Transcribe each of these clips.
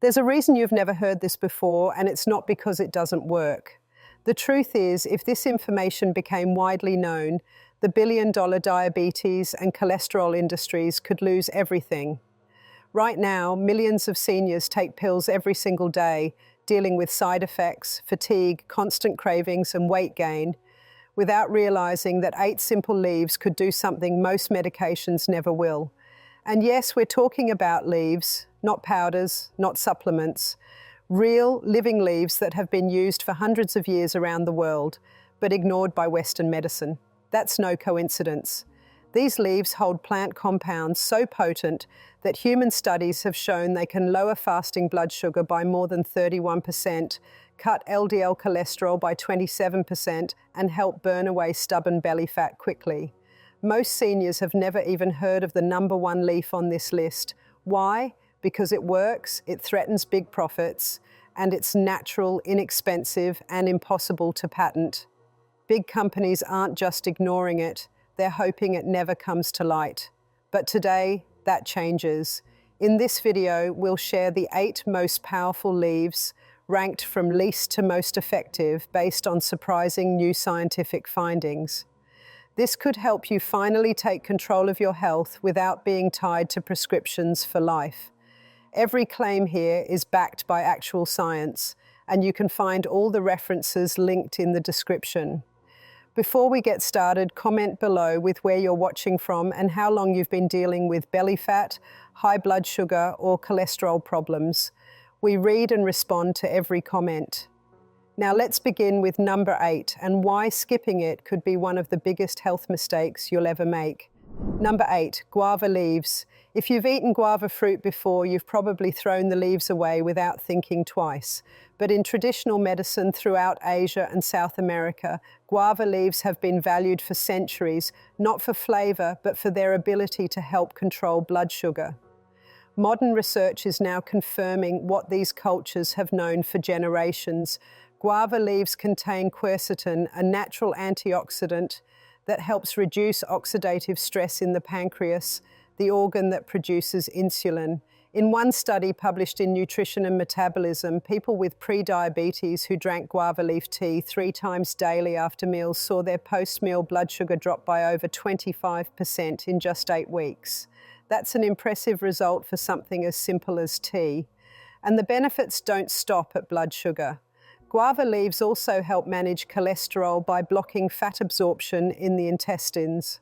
There's a reason you've never heard this before, and it's not because it doesn't work. The truth is, if this information became widely known, the billion-dollar diabetes and cholesterol industries could lose everything. Right now, millions of seniors take pills every single day, dealing with side effects, fatigue, constant cravings, and weight gain, without realizing that 8 simple leaves could do something most medications never will. And yes, we're talking about leaves, not powders, not supplements. Real, living leaves that have been used for hundreds of years around the world, but ignored by Western medicine. That's no coincidence. These leaves hold plant compounds so potent that human studies have shown they can lower fasting blood sugar by more than 31%, cut LDL cholesterol by 27%, and help burn away stubborn belly fat quickly. Most seniors have never even heard of the number one leaf on this list. Why? Because it works, it threatens big profits, and it's natural, inexpensive, and impossible to patent. Big companies aren't just ignoring it, they're hoping it never comes to light. But today, that changes. In this video, we'll share the 8 most powerful leaves, ranked from least to most effective based on surprising new scientific findings. This could help you finally take control of your health without being tied to prescriptions for life. Every claim here is backed by actual science, and you can find all the references linked in the description. Before we get started, comment below with where you're watching from and how long you've been dealing with belly fat, high blood sugar, or cholesterol problems. We read and respond to every comment. Now let's begin with number 8 and why skipping it could be one of the biggest health mistakes you'll ever make. Number 8, guava leaves. If you've eaten guava fruit before, you've probably thrown the leaves away without thinking twice. But in traditional medicine throughout Asia and South America, guava leaves have been valued for centuries, not for flavor, but for their ability to help control blood sugar. Modern research is now confirming what these cultures have known for generations. Guava leaves contain quercetin, a natural antioxidant that helps reduce oxidative stress in the pancreas, the organ that produces insulin. In one study published in Nutrition and Metabolism, people with pre-diabetes who drank guava leaf tea 3 times daily after meals saw their post-meal blood sugar drop by over 25% in just 8 weeks. That's an impressive result for something as simple as tea. And the benefits don't stop at blood sugar. Guava leaves also help manage cholesterol by blocking fat absorption in the intestines.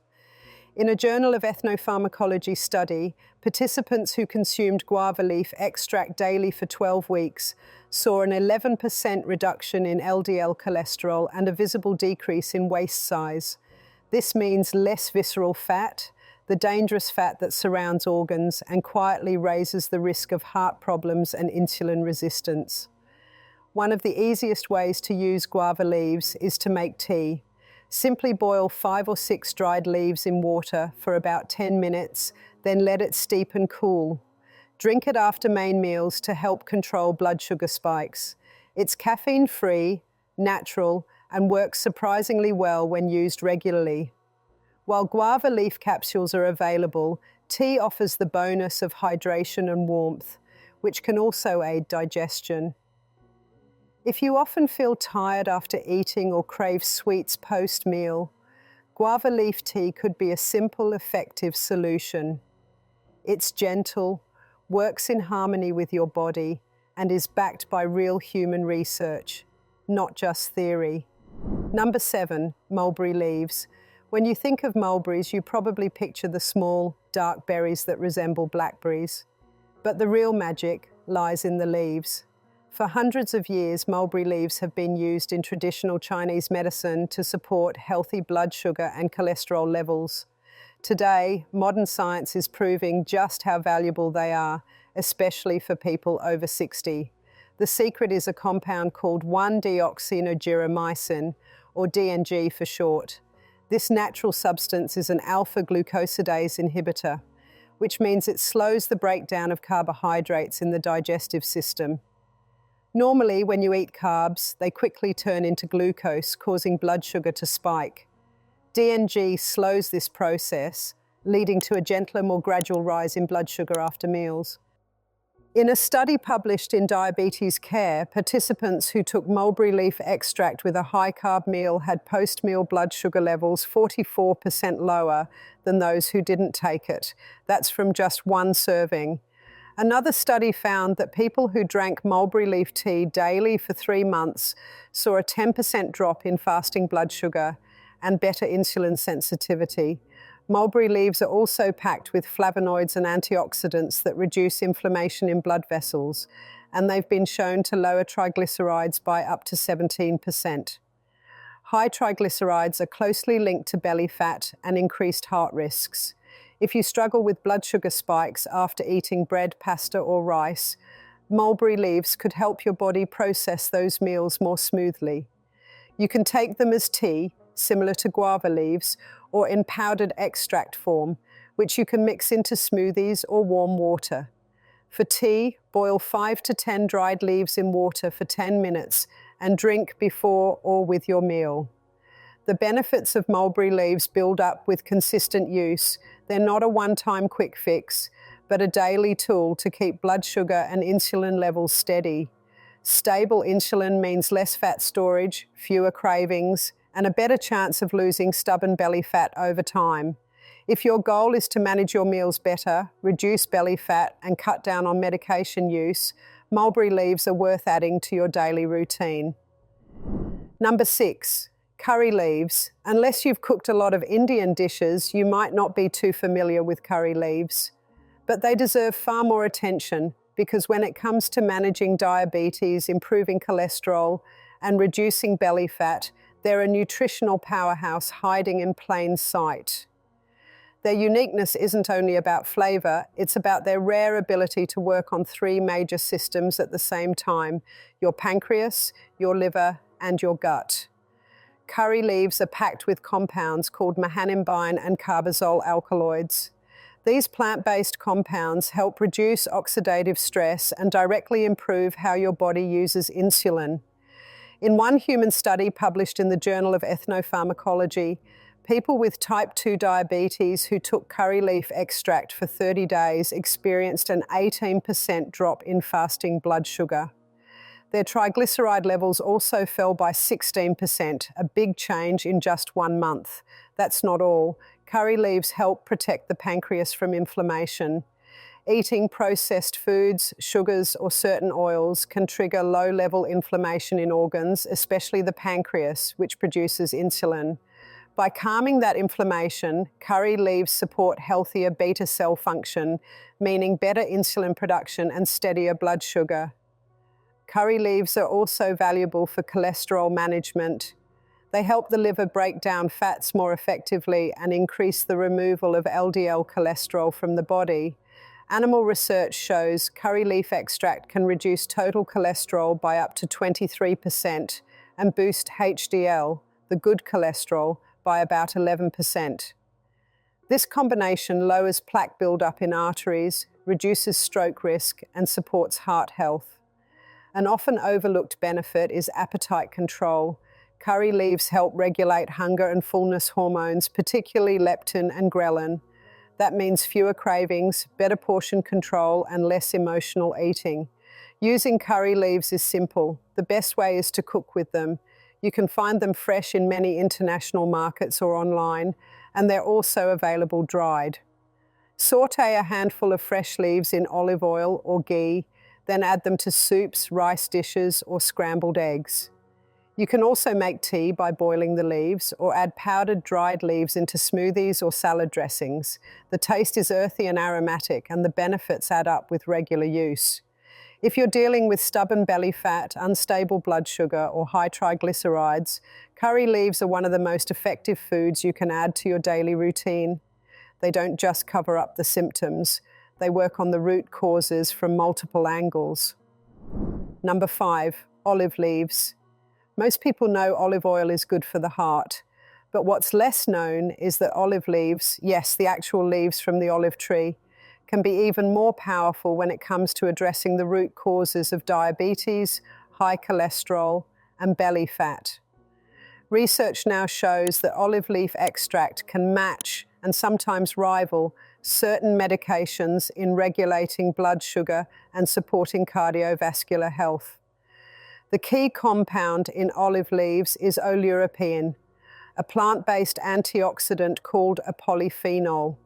In a Journal of Ethnopharmacology study, participants who consumed guava leaf extract daily for 12 weeks saw an 11% reduction in LDL cholesterol and a visible decrease in waist size. This means less visceral fat, the dangerous fat that surrounds organs, and quietly raises the risk of heart problems and insulin resistance. One of the easiest ways to use guava leaves is to make tea. Simply boil 5 or 6 dried leaves in water for about 10 minutes, then let it steep and cool. Drink it after main meals to help control blood sugar spikes. It's caffeine-free, natural, and works surprisingly well when used regularly. While guava leaf capsules are available, tea offers the bonus of hydration and warmth, which can also aid digestion. If you often feel tired after eating or crave sweets post-meal, guava leaf tea could be a simple, effective solution. It's gentle, works in harmony with your body, and is backed by real human research, not just theory. Number 7, mulberry leaves. When you think of mulberries, you probably picture the small, dark berries that resemble blackberries. But the real magic lies in the leaves. For hundreds of years, mulberry leaves have been used in traditional Chinese medicine to support healthy blood sugar and cholesterol levels. Today, modern science is proving just how valuable they are, especially for people over 60. The secret is a compound called 1-deoxynigeromycin, or DNG for short. This natural substance is an alpha-glucosidase inhibitor, which means it slows the breakdown of carbohydrates in the digestive system. Normally, when you eat carbs, they quickly turn into glucose, causing blood sugar to spike. DNG slows this process, leading to a gentler, more gradual rise in blood sugar after meals. In a study published in Diabetes Care, participants who took mulberry leaf extract with a high-carb meal had post-meal blood sugar levels 44% lower than those who didn't take it. That's from just one serving. Another study found that people who drank mulberry leaf tea daily for 3 months saw a 10% drop in fasting blood sugar and better insulin sensitivity. Mulberry leaves are also packed with flavonoids and antioxidants that reduce inflammation in blood vessels, and they've been shown to lower triglycerides by up to 17%. High triglycerides are closely linked to belly fat and increased heart risks. If you struggle with blood sugar spikes after eating bread, pasta, or rice, mulberry leaves could help your body process those meals more smoothly. You can take them as tea, similar to guava leaves, or in powdered extract form, which you can mix into smoothies or warm water. For tea, boil 5 to 10 dried leaves in water for 10 minutes and drink before or with your meal. The benefits of mulberry leaves build up with consistent use. They're not a one-time quick fix, but a daily tool to keep blood sugar and insulin levels steady. Stable insulin means less fat storage, fewer cravings, and a better chance of losing stubborn belly fat over time. If your goal is to manage your meals better, reduce belly fat, and cut down on medication use, mulberry leaves are worth adding to your daily routine. Number 6, curry leaves. Unless you've cooked a lot of Indian dishes, you might not be too familiar with curry leaves. But they deserve far more attention because when it comes to managing diabetes, improving cholesterol, and reducing belly fat, they're a nutritional powerhouse hiding in plain sight. Their uniqueness isn't only about flavor, it's about their rare ability to work on 3 major systems at the same time: your pancreas, your liver, and your gut. Curry leaves are packed with compounds called mehanimbine and carbazole alkaloids. These plant-based compounds help reduce oxidative stress and directly improve how your body uses insulin. In one human study published in the Journal of Ethnopharmacology, people with type 2 diabetes who took curry leaf extract for 30 days experienced an 18% drop in fasting blood sugar. Their triglyceride levels also fell by 16%, a big change in just 1 month. That's not all. Curry leaves help protect the pancreas from inflammation. Eating processed foods, sugars, or certain oils can trigger low-level inflammation in organs, especially the pancreas, which produces insulin. By calming that inflammation, curry leaves support healthier beta cell function, meaning better insulin production and steadier blood sugar. Curry leaves are also valuable for cholesterol management. They help the liver break down fats more effectively and increase the removal of LDL cholesterol from the body. Animal research shows curry leaf extract can reduce total cholesterol by up to 23% and boost HDL, the good cholesterol, by about 11%. This combination lowers plaque buildup in arteries, reduces stroke risk, and supports heart health. An often overlooked benefit is appetite control. Curry leaves help regulate hunger and fullness hormones, particularly leptin and ghrelin. That means fewer cravings, better portion control, and less emotional eating. Using curry leaves is simple. The best way is to cook with them. You can find them fresh in many international markets or online, and they're also available dried. Saute a handful of fresh leaves in olive oil or ghee, then add them to soups, rice dishes, or scrambled eggs. You can also make tea by boiling the leaves or add powdered dried leaves into smoothies or salad dressings. The taste is earthy and aromatic, and the benefits add up with regular use. If you're dealing with stubborn belly fat, unstable blood sugar, or high triglycerides, curry leaves are one of the most effective foods you can add to your daily routine. They don't just cover up the symptoms, they work on the root causes from multiple angles. Number 5, olive leaves. Most people know olive oil is good for the heart, but what's less known is that olive leaves, yes, the actual leaves from the olive tree, can be even more powerful when it comes to addressing the root causes of diabetes, high cholesterol, and belly fat. Research now shows that olive leaf extract can match and sometimes rival certain medications in regulating blood sugar and supporting cardiovascular health. The key compound in olive leaves is oleuropein, a plant-based antioxidant called a polyphenol.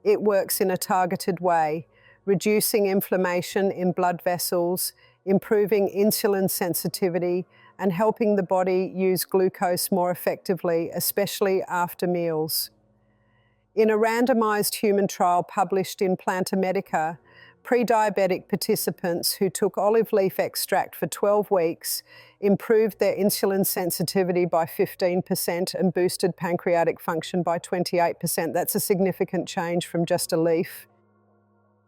It works in a targeted way, reducing inflammation in blood vessels, improving insulin sensitivity, and helping the body use glucose more effectively, especially after meals. In a randomized human trial published in Planta Medica, pre-diabetic participants who took olive leaf extract for 12 weeks improved their insulin sensitivity by 15% and boosted pancreatic function by 28%. That's a significant change from just a leaf.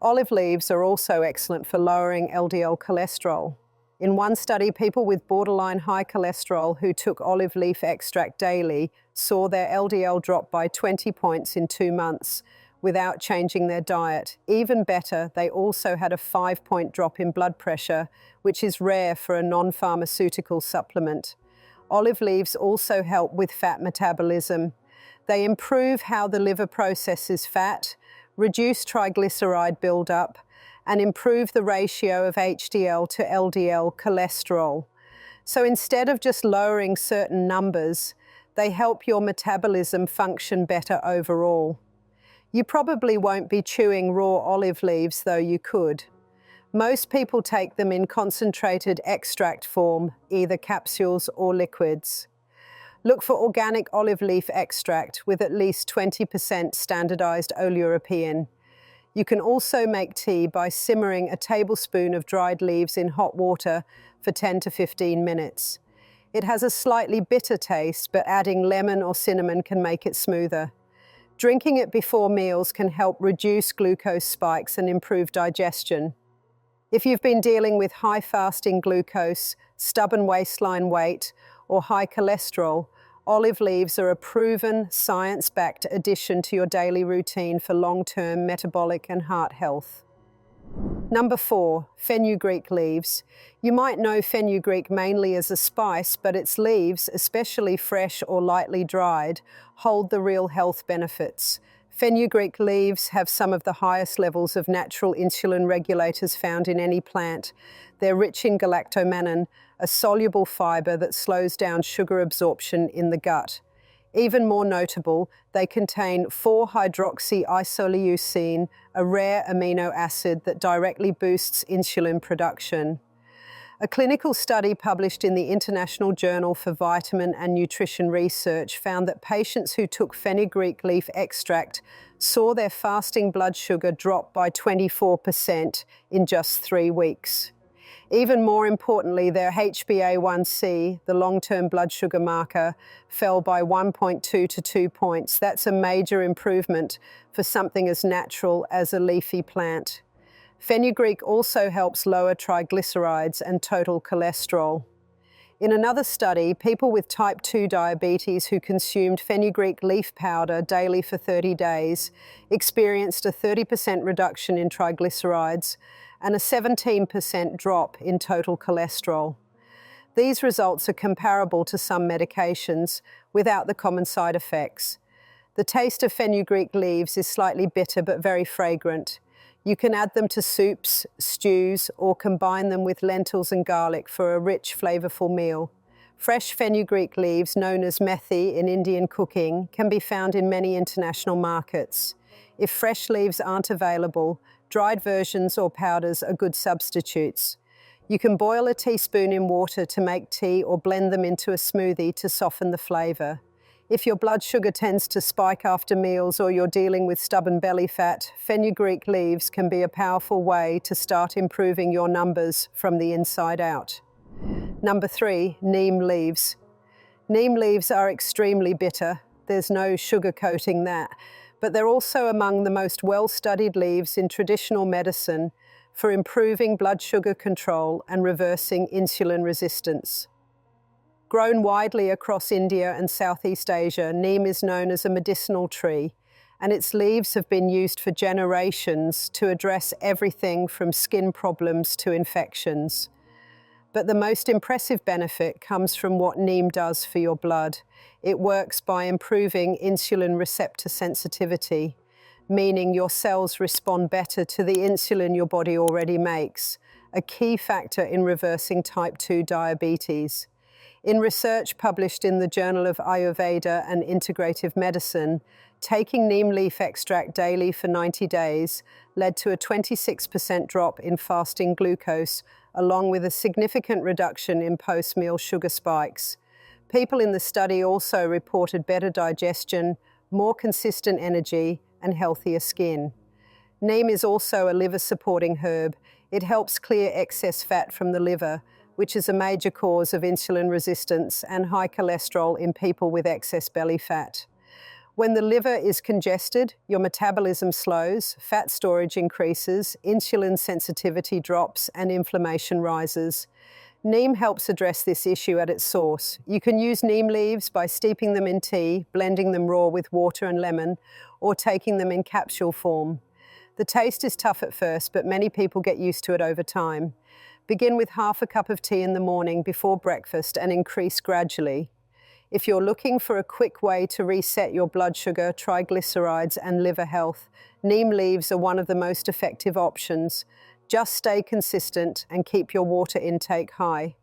Olive leaves are also excellent for lowering LDL cholesterol. In one study, people with borderline high cholesterol who took olive leaf extract daily saw their LDL drop by 20 points in 2 months without changing their diet. Even better, they also had a 5-point drop in blood pressure, which is rare for a non-pharmaceutical supplement. Olive leaves also help with fat metabolism. They improve how the liver processes fat, reduce triglyceride buildup, and improve the ratio of HDL to LDL cholesterol. So instead of just lowering certain numbers, they help your metabolism function better overall. You probably won't be chewing raw olive leaves, though you could. Most people take them in concentrated extract form, either capsules or liquids. Look for organic olive leaf extract with at least 20% standardized oleuropein. You can also make tea by simmering a tablespoon of dried leaves in hot water for 10 to 15 minutes. It has a slightly bitter taste, but adding lemon or cinnamon can make it smoother. Drinking it before meals can help reduce glucose spikes and improve digestion. If you've been dealing with high fasting glucose, stubborn waistline weight, or high cholesterol, olive leaves are a proven, science-backed addition to your daily routine for long-term metabolic and heart health. Number 4, fenugreek leaves. You might know fenugreek mainly as a spice, but its leaves, especially fresh or lightly dried, hold the real health benefits. Fenugreek leaves have some of the highest levels of natural insulin regulators found in any plant. They're rich in galactomannan, a soluble fiber that slows down sugar absorption in the gut. Even more notable, they contain 4-hydroxyisoleucine, a rare amino acid that directly boosts insulin production. A clinical study published in the International Journal for Vitamin and Nutrition Research found that patients who took fenugreek leaf extract saw their fasting blood sugar drop by 24% in just 3 weeks. Even more importantly, their HbA1c, the long-term blood sugar marker, fell by 1.2 to 2 points. That's a major improvement for something as natural as a leafy plant. Fenugreek also helps lower triglycerides and total cholesterol. In another study, people with type 2 diabetes who consumed fenugreek leaf powder daily for 30 days experienced a 30% reduction in triglycerides and a 17% drop in total cholesterol. These results are comparable to some medications without the common side effects. The taste of fenugreek leaves is slightly bitter but very fragrant. You can add them to soups, stews, or combine them with lentils and garlic for a rich, flavorful meal. Fresh fenugreek leaves, known as methi in Indian cooking, can be found in many international markets. If fresh leaves aren't available, dried versions or powders are good substitutes. You can boil a teaspoon in water to make tea or blend them into a smoothie to soften the flavor. If your blood sugar tends to spike after meals or you're dealing with stubborn belly fat, fenugreek leaves can be a powerful way to start improving your numbers from the inside out. Number 3, neem leaves. Neem leaves are extremely bitter. There's no sugarcoating that. But they're also among the most well-studied leaves in traditional medicine for improving blood sugar control and reversing insulin resistance. Grown widely across India and Southeast Asia, neem is known as a medicinal tree, and its leaves have been used for generations to address everything from skin problems to infections. But the most impressive benefit comes from what neem does for your blood. It works by improving insulin receptor sensitivity. meaning your cells respond better to the insulin your body already makes, a key factor in reversing type 2 diabetes. In research published in the Journal of Ayurveda and Integrative Medicine, taking neem leaf extract daily for 90 days led to a 26% drop in fasting glucose, along with a significant reduction in post-meal sugar spikes. People in the study also reported better digestion, more consistent energy, and healthier skin. Neem is also a liver-supporting herb. It helps clear excess fat from the liver, which is a major cause of insulin resistance and high cholesterol in people with excess belly fat. When the liver is congested, your metabolism slows, fat storage increases, insulin sensitivity drops, and inflammation rises. Neem helps address this issue at its source. You can use neem leaves by steeping them in tea, blending them raw with water and lemon, or taking them in capsule form. The taste is tough at first, but many people get used to it over time. Begin with half a cup of tea in the morning before breakfast and increase gradually. If you're looking for a quick way to reset your blood sugar, triglycerides, and liver health, neem leaves are one of the most effective options. Just stay consistent and keep your water intake high.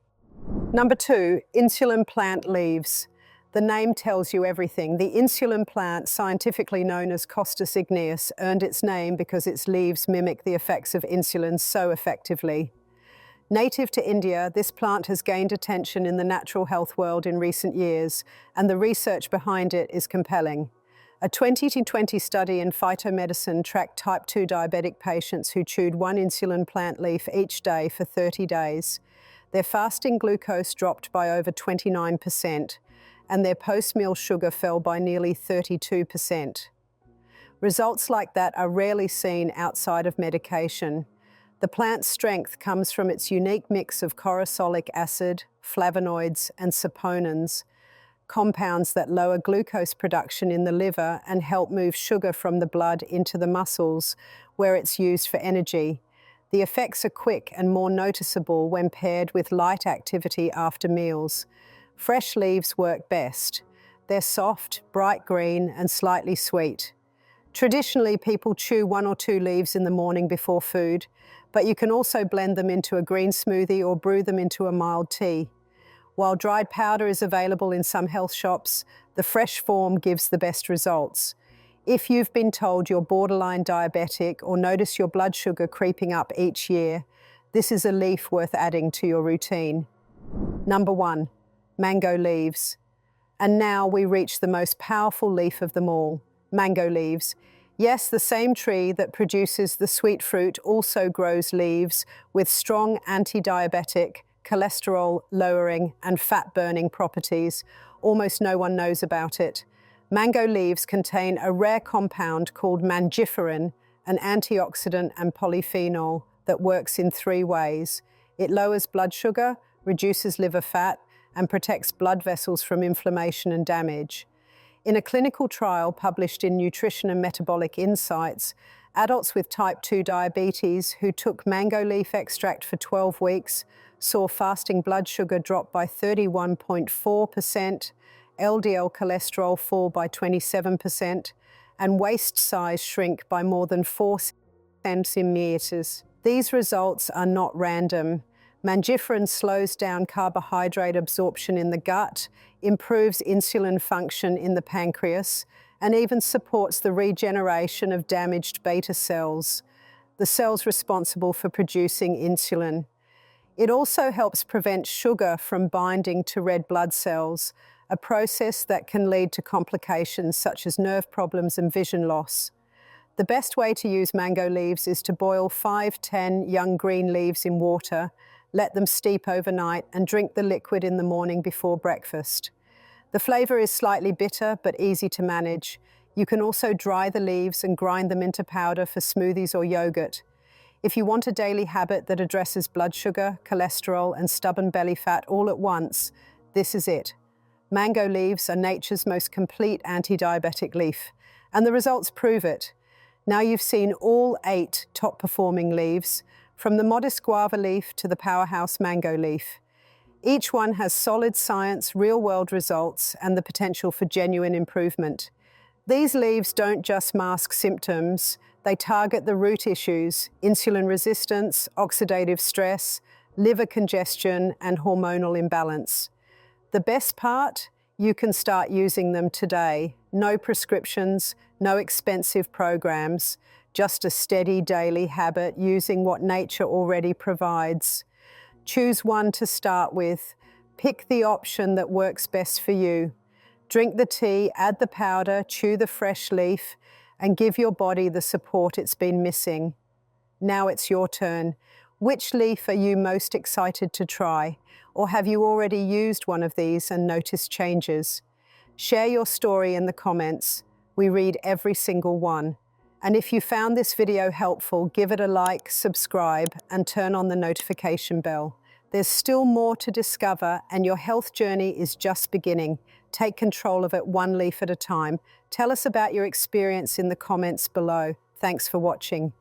Number 2, insulin plant leaves. The name tells you everything. The insulin plant, scientifically known as Costus igneus, earned its name because its leaves mimic the effects of insulin so effectively. Native to India, this plant has gained attention in the natural health world in recent years, and the research behind it is compelling. A 2020 study in phytomedicine tracked type 2 diabetic patients who chewed one insulin plant leaf each day for 30 days. Their fasting glucose dropped by over 29%, and their post-meal sugar fell by nearly 32%. Results like that are rarely seen outside of medication. The plant's strength comes from its unique mix of corosolic acid, flavonoids, and saponins, compounds that lower glucose production in the liver and help move sugar from the blood into the muscles, where it's used for energy. The effects are quick and more noticeable when paired with light activity after meals. Fresh leaves work best. They're soft, bright green, and slightly sweet. Traditionally, people chew 1 or 2 leaves in the morning before food, but you can also blend them into a green smoothie or brew them into a mild tea. While dried powder is available in some health shops, the fresh form gives the best results. If you've been told you're borderline diabetic or notice your blood sugar creeping up each year, this is a leaf worth adding to your routine. Number 1, mango leaves. And now we reach the most powerful leaf of them all, mango leaves. Yes, the same tree that produces the sweet fruit also grows leaves with strong anti-diabetic, cholesterol-lowering, and fat-burning properties. Almost no one knows about it. Mango leaves contain a rare compound called mangiferin, an antioxidant and polyphenol that works in 3 ways. It lowers blood sugar, reduces liver fat, and protects blood vessels from inflammation and damage. In a clinical trial published in Nutrition and Metabolic Insights, adults with type 2 diabetes who took mango leaf extract for 12 weeks saw fasting blood sugar drop by 31.4%, LDL cholesterol fall by 27%, and waist size shrink by more than 4 centimeters. These results are not random. Mangiferin slows down carbohydrate absorption in the gut, improves insulin function in the pancreas, and even supports the regeneration of damaged beta cells, the cells responsible for producing insulin. It also helps prevent sugar from binding to red blood cells, a process that can lead to complications such as nerve problems and vision loss. The best way to use mango leaves is to boil 5-10 young green leaves in water, let them steep overnight, and drink the liquid in the morning before breakfast. The flavor is slightly bitter but easy to manage. You can also dry the leaves and grind them into powder for smoothies or yogurt. If you want a daily habit that addresses blood sugar, cholesterol, and stubborn belly fat all at once, this is it. Mango leaves are nature's most complete anti-diabetic leaf, and the results prove it. Now you've seen all 8 top-performing leaves, from the modest guava leaf to the powerhouse mango leaf. Each one has solid science, real-world results, and the potential for genuine improvement. These leaves don't just mask symptoms, they target the root issues: insulin resistance, oxidative stress, liver congestion, and hormonal imbalance. The best part? You can start using them today. No prescriptions, no expensive programs, just a steady daily habit using what nature already provides. Choose one to start with. Pick the option that works best for you. Drink the tea, add the powder, chew the fresh leaf, and give your body the support it's been missing. Now it's your turn. Which leaf are you most excited to try? Or have you already used one of these and noticed changes? Share your story in the comments. We read every single one. And if you found this video helpful, give it a like, subscribe, and turn on the notification bell. There's still more to discover, and your health journey is just beginning. Take control of it one leaf at a time. Tell us about your experience in the comments below. Thanks for watching.